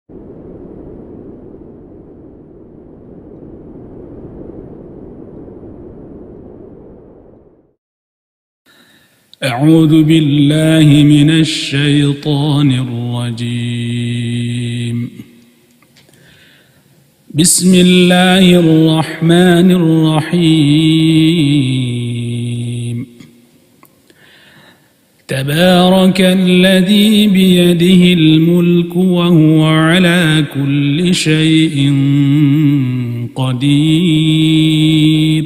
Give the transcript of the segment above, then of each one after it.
أعوذ بالله من الشيطان الرجيم. بسم الله الرحمن الرحيم. تبارك الذي بيده الملك وهو على كل شيء قدير.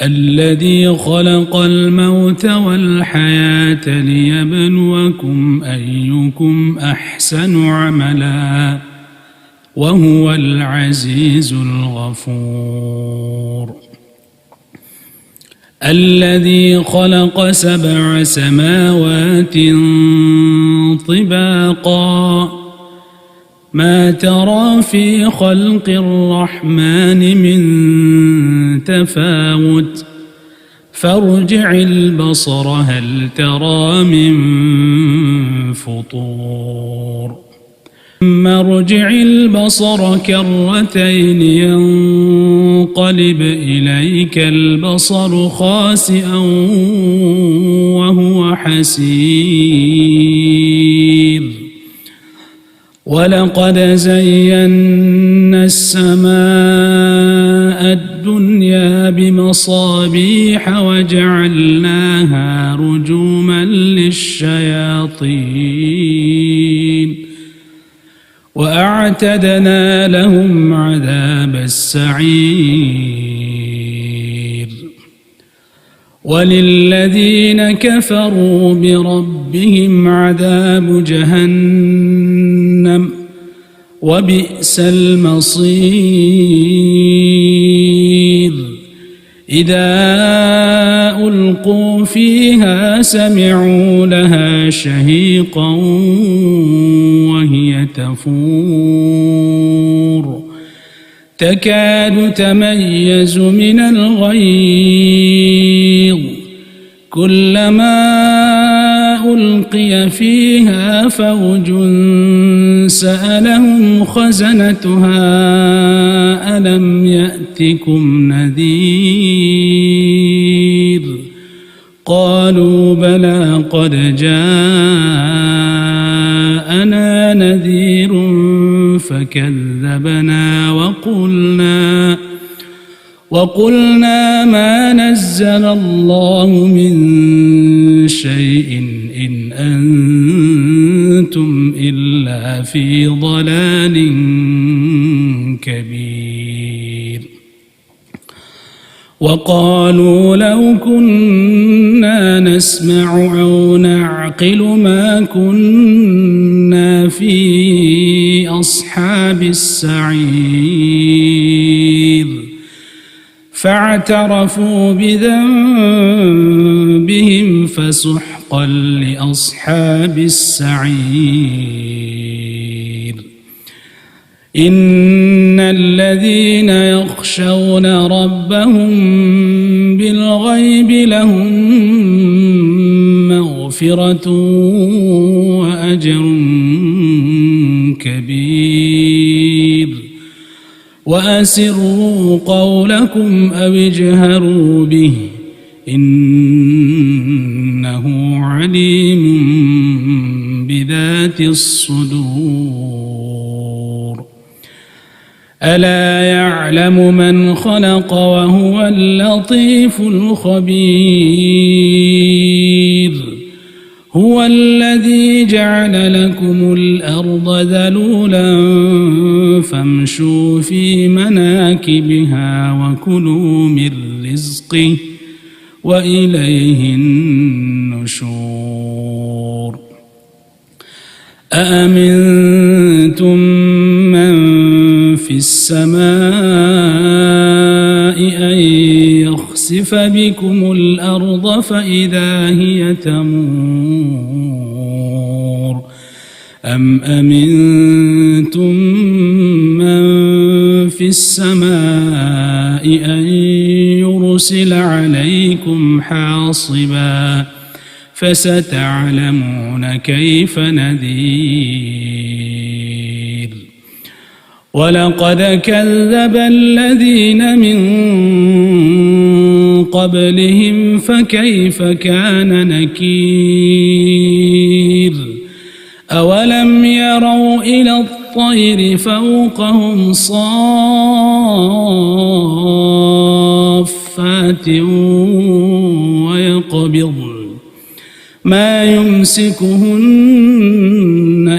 الذي خلق الموت والحياة ليبلوكم أيكم أحسن عملا وهو العزيز الغفور. الذي خلق 7 سماوات طباقا ما ترى في خلق الرحمن من تفاوت فارجع البصر هل ترى من فطور. ثم ارجع البصر كرتين ينقلب إليك البصر خاسئا وهو حسير. ولقد زينا السماء الدنيا بمصابيح وجعلناها رجوما للشياطين وأعتدنا لهم عذاب السعير. وللذين كفروا بربهم عذاب جهنم وبئس المصير. إذا ألقوا فيها سمعوا لها شهيقا وهي تفور تكاد تميز من الغيظ كلما ألقي فيها فوج سألهم خزنتها ألم يأتكم نذير قالوا بلى قد جاءنا نذير فكذبنا وقلنا ما نزل الله من شيء إن أنتم إلا في ضلال كبير. وقالوا لو كنا نسمع أو نعقل ما كنا في أصحاب السعير فاعترفوا بذنبهم فسحقا لأصحاب السعير. إن الذين يخشون ربهم بالغيب لهم مغفرة وأجر كبير. وأسروا قولكم أو اجهروا به إنه عليم بذات الصدور. ألا يعلم من خلق وهو اللطيف الخبير. هو الذي جعل لكم الأرض ذلولا فامشوا في مناكبها وكلوا من رزقه وإليه النشور. أأمنتم من في السماء أن يخسف بكم الأرض فإذا هي تمور أم أمنتم من في السماء أن يرسل عليكم حاصبا فستعلمون كيف نذير. ولقد كذب الذين من قبلهم فكيف كان نكير أولم يروا إلى الطير فوقهم صافات ويقبضن ما يمسكهن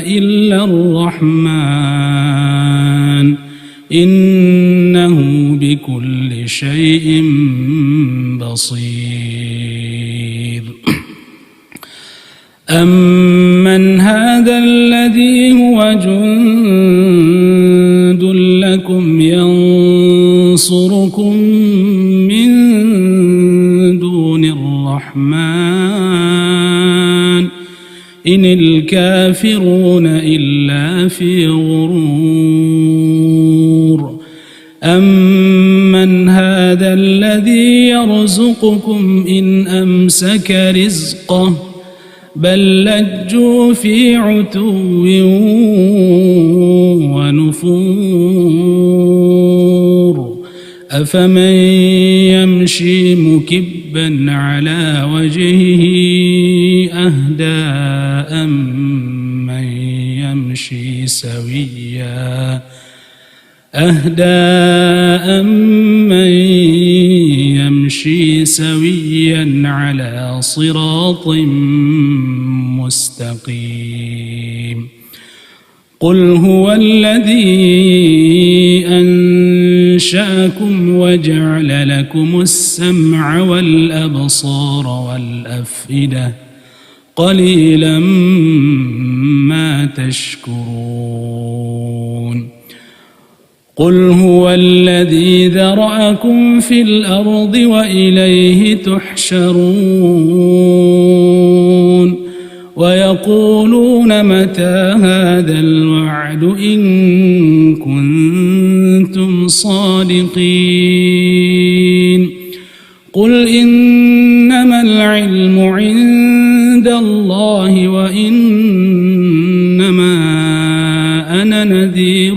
إلا الرحمن إنه بكل شيء بصير أمن هذا الذي هو جند لكم ينصركم من دون الرحمن إن الكافرون إلا في غرور أمن هذا الذي يرزقكم إن أمسك رزقه بل لجوا في عتو ونفور أفمن يمشي مكبا على وجهه أهدى أمن يمشي سويا على صراط مستقيم قل هو الذي أنشأكم وجعل لكم السمع والأبصار والأفئدة قليلا ما تشكرون قل هو الذي ذرأكم في الأرض وإليه تحشرون ويقولون متى هذا الوعد إن كنتم صادقين قل إنما العلم عند الله وإنما أنا نذير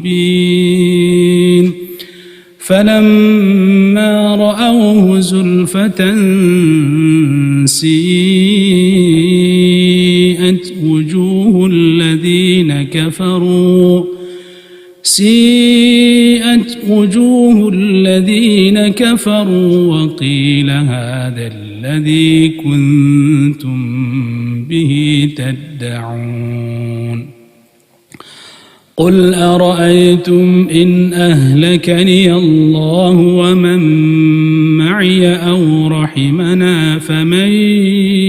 مبين فلما رأوه زلفة سيئت وجوه الذين كفروا وقيل هذا الذي كنتم به تدعون قل أرأيتم إن أهلكني الله ومن معي أو رحمنا فمن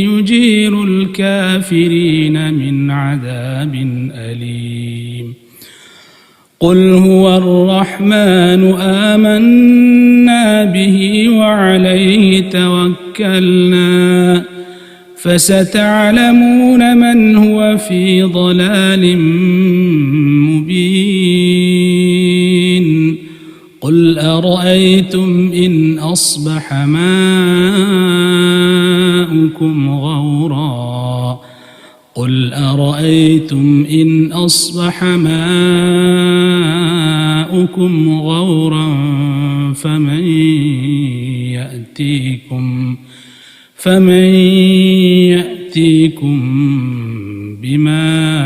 يجير الكافرين من عذاب أليم قل هو الرحمن آمنا به وعليه توكلنا فستعلمون من هو في ضلال مبين قل أرأيتم إن أصبح ماؤكم غورا فمن يأتيكم بماء